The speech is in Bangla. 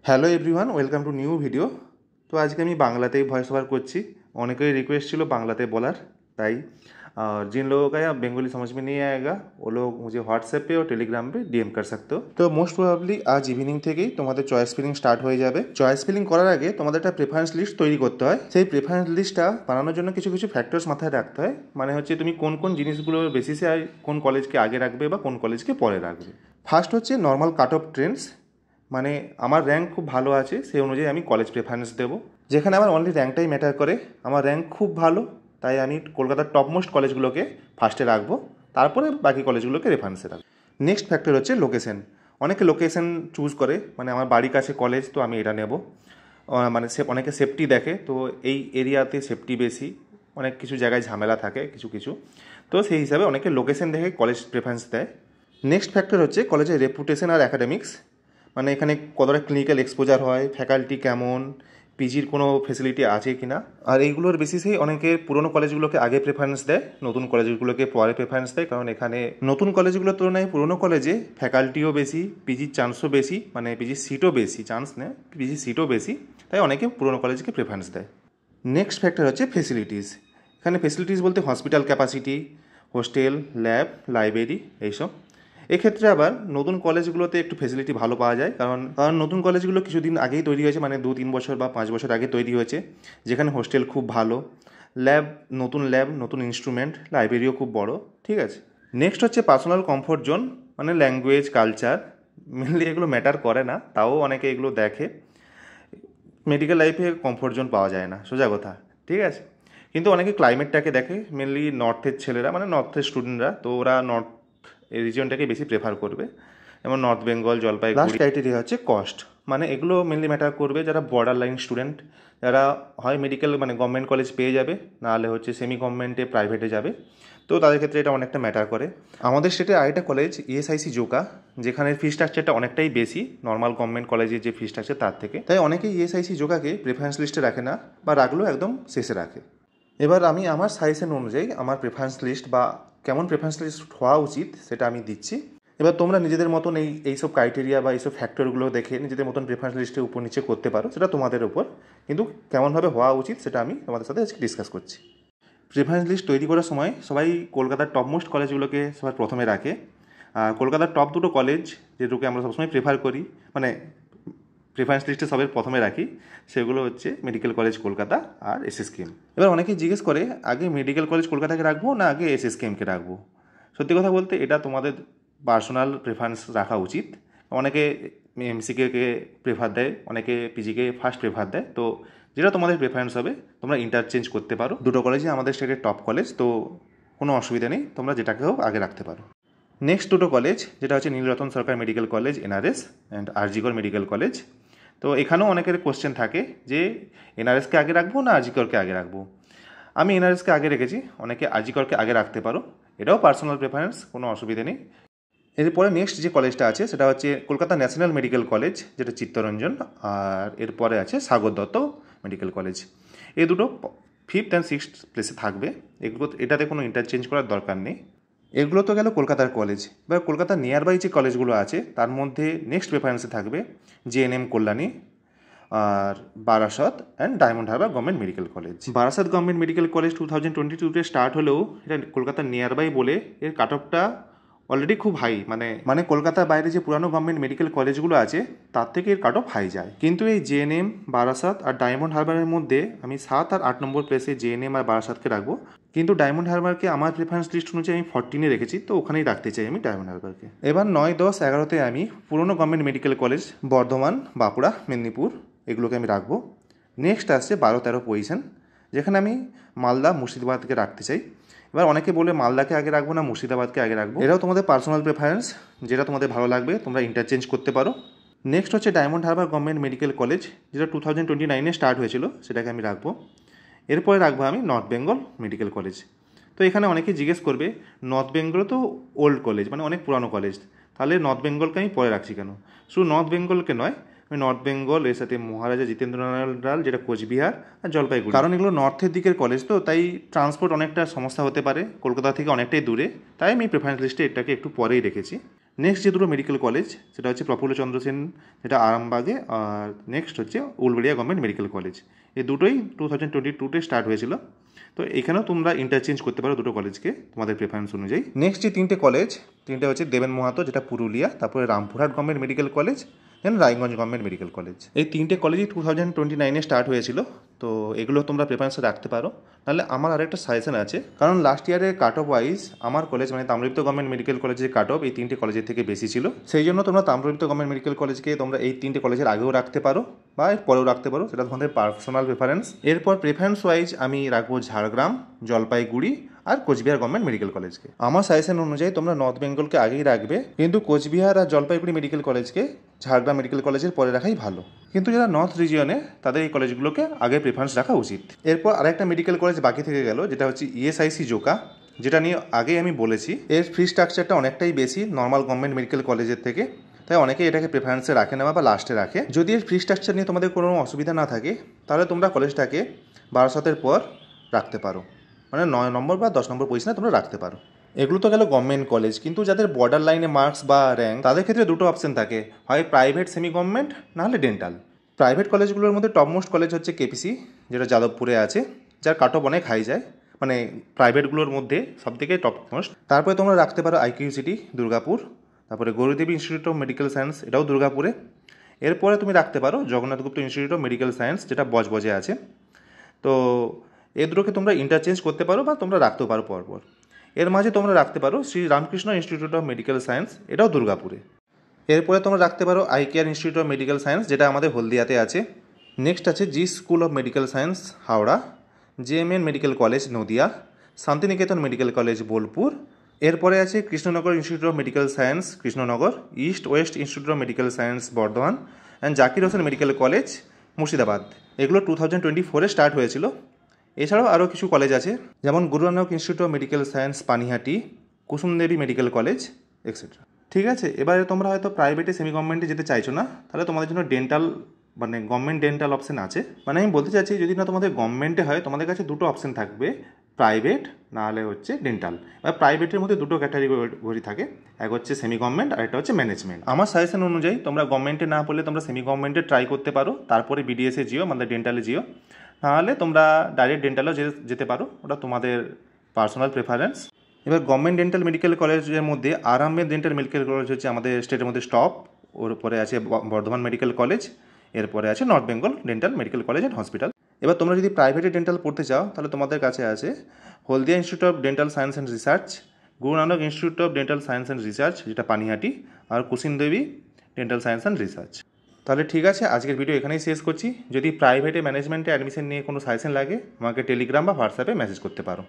Hello everyone, welcome to new video. তো আজকে আমি বাংলাতেই ভয়েস ওভার করছি। অনেকেরই রিকোয়েস্ট ছিল বাংলাতে বলার, তাই जिन लोगों का या बेंगोली समझ में नहीं आएगा वो लोग मुझे व्हाट्सएप पे और टेलीग्राम पे डीएम कर सकते हो। তো মোস্ট প্রবাবলি আজ ইভিনিং থেকেই তোমাদের চয়েস ফিলিং স্টার্ট হয়ে যাবে। চয়েস ফিলিং করার আগে তোমাদের একটা প্রেফারেন্স লিস্ট তৈরি করতে হয়। সেই প্রেফারেন্স লিস্টটা বানানোর জন্য কিছু কিছু ফ্যাক্টরস মাথায় রাখতে হয়। মানে হচ্ছে তুমি কোন কোন জিনিসগুলোর বেসিসে কোন কলেজকে আগে রাখবে বা কোন কলেজকে পরে রাখবে। ফার্স্ট হচ্ছে নর্মাল কাট অফ ট্রেন্ডস, মানে আমার র্যাঙ্ক খুব ভালো আছে সেই অনুযায়ী আমি কলেজ প্রেফারেন্স দেবো। যেখানে আমার অনলি র্যাঙ্কটাই ম্যাটার করে, আমার র্যাঙ্ক খুব ভালো তাই আমি কলকাতার টপ মোস্ট কলেজগুলোকে ফার্স্টে রাখবো, তারপরে বাকি কলেজগুলোকে রেফারেন্সে রাখবো। নেক্সট ফ্যাক্টর হচ্ছে লোকেশন। অনেকে লোকেশন চুজ করে, মানে আমার বাড়ির কাছে কলেজ তো আমি এটা নেব, মানে অনেকে সেফটি দেখে, তো এই এরিয়াতে সেফটি বেশি, অনেক কিছু জায়গায় ঝামেলা থাকে কিছু কিছু, তো সেই হিসাবে অনেকে লোকেশন দেখে কলেজ প্রেফারেন্স দেয়। নেক্সট ফ্যাক্টর হচ্ছে কলেজের রেপুটেশন আর অ্যাকাডেমিক্স, মানে এখানে কতটা ক্লিনিক্যাল এক্সপোজার হয়, ফ্যাকাল্টি কেমন, পিজির কোনো ফেসিলিটি আছে কি না। আর এইগুলোর বেসিসেই অনেকে পুরনো কলেজগুলোকে আগে প্রেফারেন্স দেয়, নতুন কলেজগুলোকে পরে প্রেফারেন্স দেয়, কারণ এখানে নতুন কলেজগুলোর তুলনায় পুরনো কলেজে ফ্যাকাল্টিও বেশি, পিজির চান্সও বেশি, মানে পিজির সিটও বেশি, চান্স নেই পিজির সিটও বেশি, তাই অনেকে পুরনো কলেজকে প্রেফারেন্স দেয়। নেক্সট ফ্যাক্টর হচ্ছে ফেসিলিটিস। এখানে ফেসিলিটিস বলতে hospital capacity, hostel, lab, library এইসব। এক্ষেত্রে আবার নতুন কলেজগুলোতে একটু ফেসিলিটি ভালো পাওয়া যায়, কারণ নতুন কলেজগুলো কিছুদিন আগেই তৈরি হয়েছে, মানে 2-3 বছর বা 5 বছর আগে তৈরি হয়েছে, যেখানে হোস্টেল খুব ভালো, ল্যাব, নতুন ইনস্ট্রুমেন্ট, লাইব্রেরিও খুব বড়, ঠিক আছে। নেক্সট হচ্ছে পার্সোনাল কমফোর্ট জোন, মানে ল্যাঙ্গুয়েজ, কালচার, মেনলি এগুলো ম্যাটার করে না, তাও অনেকে এগুলো দেখে। মেডিকেল লাইফে কমফোর্ট জোন পাওয়া যায় না, সোজা কথা, ঠিক আছে। কিন্তু অনেকে ক্লাইমেটটাকে দেখে, মেনলি নর্থের ছেলেরা, মানে নর্থের স্টুডেন্টরা, তো ওরা নর্থ এই রিজিয়নটাকে বেশি প্রেফার করবে, যেমন north Bengal, Jalpaiguri. Last criteria হচ্ছে কস্ট, মানে এগুলো মেনলি ম্যাটার করবে যারা বর্ডার লাইন স্টুডেন্ট, যারা হয় মেডিকেল মানে গভর্নমেন্ট কলেজ পেয়ে যাবে, নাহলে হচ্ছে সেমি গভর্নমেন্টে প্রাইভেটে যাবে, তো তাদের ক্ষেত্রে এটা অনেকটা ম্যাটার করে। আমাদের স্টেটে আরেকটা কলেজ ইএসআইসি জোকা, যেখানে ফি স্ট্রাকচারটা অনেকটাই বেশি নর্মাল গভর্নমেন্ট কলেজের যে ফি স্ট্রাকচার তার থেকে, তাই অনেকেই ইএসআইসি জোকাকে প্রেফারেন্স লিস্টে রাখে না, বা রাখলেও একদম শেষে রাখে। এবার আমি আমার সাজেশন অনুযায়ী আমার প্রেফারেন্স লিস্ট বা কেমন প্রেফারেন্স লিস্ট হওয়া উচিত সেটা আমি দিচ্ছি। এবার তোমরা নিজেদের মতন এইসব ক্রাইটেরিয়া বা এইসব ফ্যাক্টরগুলো দেখে নিজেদের মতন প্রেফারেন্স লিস্টে উপর নিচে করতে পারো, সেটা তোমাদের উপর, কিন্তু কেমনভাবে হওয়া উচিত সেটা আমি তোমাদের সাথে আজকে ডিসকাস করছি। প্রেফারেন্স লিস্ট তৈরি করার সময় সবাই কলকাতার টপ মোস্ট কলেজগুলোকে সবার প্রথমে রাখে। কলকাতার টপ দুটো কলেজ যেটুকু আমরা সবসময় প্রেফার করি, মানে প্রেফারেন্স লিস্টে সবের প্রথমে রাখি, সেগুলো হচ্ছে মেডিকেল কলেজ কলকাতা আর এসএসকেএম। এবার অনেকেই জিজ্ঞেস করে আগে মেডিকেল কলেজ কলকাতাকে রাখবো না আগে এসএসকেএমকে রাখবো। সত্যি কথা বলতে এটা তোমাদের পার্সোনাল প্রেফারেন্স রাখা উচিত। অনেকে এমসিকে প্রেফার দেয়, অনেকে পিজিকে ফার্স্ট প্রেফার দেয়, তো যেটা তোমাদের প্রেফারেন্স হবে তোমরা ইন্টারচেঞ্জ করতে পারো। দুটো কলেজই আমাদের স্টেটের টপ কলেজ, তো কোনো অসুবিধা নেই, তোমরা যেটাকেও আগে রাখতে পারো। নেক্সট দুটো কলেজ যেটা হচ্ছে Nilratan Sarkar medical college NRS and R G Kar medical college. তো এখানেও অনেকের কোশ্চেন থাকে যে এনআরএসকে আগে রাখবো না আরজিকরকে আগে রাখবো। আমি এনআরএসকে আগে রেখেছি, অনেকে আরজিকরকে আগে রাখতে পারো, এটাও পার্সোনাল প্রেফারেন্স, কোনো অসুবিধা নেই। এরপরে নেক্সট যে কলেজটা আছে সেটা হচ্ছে কলকাতা ন্যাশনাল মেডিকেল কলেজ, যেটা চিত্তরঞ্জন, আর এরপরে আছে সাগর দত্ত মেডিকেল কলেজ। এই দুটো 5th and 6th প্লেসে থাকবে, এটাতে কোনো ইন্টারচেঞ্জ করার দরকার নেই। এগুলো তো গেল কলকাতার কলেজ। এবার কলকাতার নিয়ারবাই যে কলেজগুলো আছে তার মধ্যে নেক্সট প্রেফারেন্সে থাকবে জেএনএম কল্যাণী, আর Barasat and diamond harbour government medical college. Barasat government medical college 2022-তে স্টার্ট হলেও এটা কলকাতার নিয়ারবাই বলে এর কাট অফটা অলরেডি খুব হাই, মানে কলকাতার বাইরে যে পুরানো গভর্নমেন্ট মেডিকেল কলেজগুলো আছে তার থেকে এর কাট অফ হাই যায়। কিন্তু এই জেএনএম, বারাসাত আর ডায়মন্ড হারবারের মধ্যে আমি 7 আর 8 নম্বর প্লেসে জেএনএম আর বারাসাতকে রাখবো, কিন্তু ডায়মন্ড হারবারকে আমার প্রেফারেন্স লিস্ট অনুযায়ী আমি 14-এ রেখেছি, তো ওখানেই রাখতে চাই আমি ডায়মন্ড হারবারকে। এবার 9, 10, 11তে আমি পুরনো government medical college Bardhaman, Bankura, Medinipur এগুলোকে আমি রাখবো। নেক্সট আসছে 12, 13 পজিশন, যেখানে আমি মালদা, মুর্শিদাবাদকে রাখতে চাই। এবার অনেকে বলে মালদাকে আগে রাখবো না মুর্শিদাবাদকে আগে রাখবো, এটাও তোমাদের পার্সোনাল প্রেফারেন্স, যেটা তোমাদের ভালো লাগবে তোমরা ইন্টারচেঞ্জ করতে পারো। নেক্সট হচ্ছে diamond harbour government medical college, যেটা 2029-এ স্টার্ট হয়েছিল, সেটাকে আমি রাখবো। এরপরে রাখবো আমি নর্থ বেঙ্গল মেডিকেল কলেজ। তো এখানে অনেকেই জিজ্ঞেস করবে নর্থ বেঙ্গল তো ওল্ড কলেজ, মানে অনেক পুরানো কলেজ, তাহলে নর্থ বেঙ্গলকে আমি পরে রাখছি কেন? শুধু নর্থ বেঙ্গলকে নয়, আমি নর্থ বেঙ্গল, এর সাথে মহারাজা জিতেন্দ্রলাল ডাল যেটা কোচবিহার, আর জলপাইগুড়ি, কারণ এগুলো নর্থের দিকের কলেজ, তো তাই ট্রান্সপোর্ট অনেকটা সমস্যা হতে পারে, কলকাতা থেকে অনেকটাই দূরে, তাই আমি প্রেফারেন্স লিস্টে এটাকে একটু পরেই রেখেছি। নেক্সট যে দুটো মেডিকেল কলেজ সেটা হচ্ছে প্রফুল্লচন্দ্র সেন, যেটা আরামবাগে, আর নেক্সট হচ্ছে উলবেড়িয়া গভর্নমেন্ট মেডিকেল কলেজ। এই দুটোই 2022-তে স্টার্ট হয়েছিল। তো এখানেও তোমরা ইন্টারচেঞ্জ করতে পারো দুটো কলেজকে তোমাদের প্রেফারেন্স অনুযায়ী। নেক্সট যে তিনটে কলেজ, তিনটে হচ্ছে দেবেন মাহাতো যেটা পুরুলিয়া, তারপরে রামপুরহাট গভর্নমেন্ট মেডিকেল কলেজ, দেন রায়গঞ্জ গভর্নমেন্ট মেডিকেল কলেজ। এই তিনটে কলেজই 2029-এ স্টার্ট হয়েছিল। তো এগুলো তোমরা প্রেফারেন্সে রাখতে পারো। তাহলে আমার আরেকটা সাজেশন আছে, কারণ লাস্ট ইয়ারে কাট অফ ওয়াইজ আমার কলেজ মানে তাম্রলিপ্ত গভর্নমেন্ট মেডিকেল কলেজের কাট অফ এই তিনটে কলেজের থেকে বেশি ছিল। সেই জন্য তোমরা তাম্রলিপ্ত গভর্নমেন্ট মেডিকেল কলেজকে তোমরা এই তিনটে কলেজের আগেও রাখতে পারো বা এর পরেও রাখতে পারো, সেটা তোমাদের পার্সোনাল প্রেফারেন্স। এরপর প্রেফারেন্স ওয়াইজ আমি রাখবো ঝাড়গ্রাম, জলপাইগুড়ি আর কোচবিহার গভর্নমেন্ট মেডিকেল কলেজকে। আমার সাজেশন অনুযায়ী তোমরা নর্থ বেঙ্গলকে আগেই রাখবে, কিন্তু কোচবিহার আর জলপাইগুড়ি মেডিকেল কলেজকে ঝাড়গ্রাম মেডিকেল কলেজের পরে রাখাই ভালো। কিন্তু যারা নর্থ রিজিয়নে তাদের এই কলেজগুলোকে আগে প্রেফারেন্স রাখা উচিত। এরপর আরেকটা মেডিকেল কলেজ বাকি থেকে গেল, যেটা হচ্ছে ইএসআইসি জোকা, যেটা নিয়ে আগেই আমি বলেছি। এর ফি স্ট্রাকচারটা অনেকটাই বেশি নর্মাল গভর্নমেন্ট মেডিকেল কলেজের থেকে, তাই অনেকেই এটাকে প্রেফারেন্সে রাখে নেওয়া বা লাস্টে রাখে। যদি এর ফি স্ট্রাকচার নিয়ে তোমাদের কোনো অসুবিধা না থাকে, তাহলে তোমরা কলেজটাকে 1200-এর পর রাখতে পারো, মানে 9 নম্বর বা 10 নম্বর পজিশনে তোমরা রাখতে পারো। এগুলো তো গেল গভর্নমেন্ট কলেজ, কিন্তু যাদের বর্ডার লাইনে মার্কস বা র্যাঙ্ক, তাদের ক্ষেত্রে দুটো অপশন থাকে, হয় প্রাইভেট সেমি গভর্নমেন্ট, নাহলে ডেন্টাল। প্রাইভেট কলেজগুলোর মধ্যে টপমোস্ট কলেজ হচ্ছে কেপিসি, যেটা যাদবপুরে আছে, যার কাট অফ অনেক হাই যায়, মানে প্রাইভেটগুলোর মধ্যে সবথেকে টপমোস্ট। তারপরে তোমরা রাখতে পারো আইকিউসিটি দুর্গাপুর, তারপরে Gouri Devi institute of medical science, এটাও দুর্গাপুরে। এরপরে তুমি রাখতে পারো জগন্নাথ গুপ্ত ইনস্টিটিউট অফ মেডিকেল সায়েন্স, যেটা বজবজে আছে। তো এই দুটোকে তোমরা ইন্টারচেঞ্জ করতে পারো বা তোমরা রাখতেও পারো পরপর। এর মাঝে তোমরা রাখতে পারো Shri Ramakrishna institute of medical science, এটাও দুর্গাপুরে। এরপরে তোমরা রাখতে পারো I care institute of medical science, যেটা আমাদের হলদিয়াতে আছে। নেক্সট আছে G school of medical science Howrah, JMN medical college Nadia, Santiniketan medical college Bolpur. এরপরে আছে Krishnanagar institute of medical science Krishnanagar, east west institute of medical science Bardhaman, and Zakir Hossain medical college Murshidabad. এগুলো 2024-এ স্টার্ট হয়েছিল। এছাড়াও আরও কিছু কলেজ আছে, যেমন Guru Nanak institute of medical science Panihati, Kusumdevi medical college etcetera. ঠিক আছে, এবারে তোমরা হয়তো প্রাইভেটে সেমি গভর্নমেন্টে যেতে চাইছো না, তাহলে তোমাদের জন্য ডেন্টাল মানে গভর্নমেন্ট ডেন্টাল অপশন আছে। মানে আমি বলতে চাচ্ছি, যদি না তোমাদের গভর্নমেন্টে হয়, তোমাদের কাছে দুটো অপশন থাকবে, প্রাইভেট নাহলে হচ্ছে ডেন্টাল। এবার প্রাইভেটের মধ্যে দুটো ক্যাটাগরি থাকে, এক হচ্ছে সেমি গভর্নমেন্ট আর একটা হচ্ছে ম্যানেজমেন্ট। আমার সাজেশন অনুযায়ী তোমরা গভর্নমেন্টে না পড়লে তোমরা সেমি গভর্নমেন্টে ট্রাই করতে পারো, তারপরে বিডিএসে যেও, মানে ডেন্টালে যেও, নাহলে তোমরা ডাইরেক্ট ডেন্টালেও যেতে পারো, ওটা তোমাদের পার্সোনাল প্রেফারেন্স। এবার গভর্নমেন্ট ডেন্টাল মেডিকেল কলেজের মধ্যে আরামবাগ ডেন্টাল মেডিকেল কলেজ হচ্ছে আমাদের স্টেটের মধ্যে টপ, ওর পরে আছে বর্ধমান মেডিকেল কলেজ, এরপরে আছে north Bengal dental medical college and hospital. এবার তোমরা যদি প্রাইভেটে ডেন্টাল পড়তে চাও, তাহলে তোমাদের কাছে আছে Haldia institute of dental science and research, Guru Nanak institute of dental science and research, যেটা পানিহাটি, আর Kusumdevi dental science and research. তাহলে ঠিক আছে, আজকের ভিডিও এখানেই শেষ করছি। যদি প্রাইভেটে ম্যানেজমেন্টে অ্যাডমিশন নিয়ে কোনো সাজেশন লাগে, আমাকে টেলিগ্রাম বা হোয়াটসঅ্যাপে মেসেজ করতে পারো।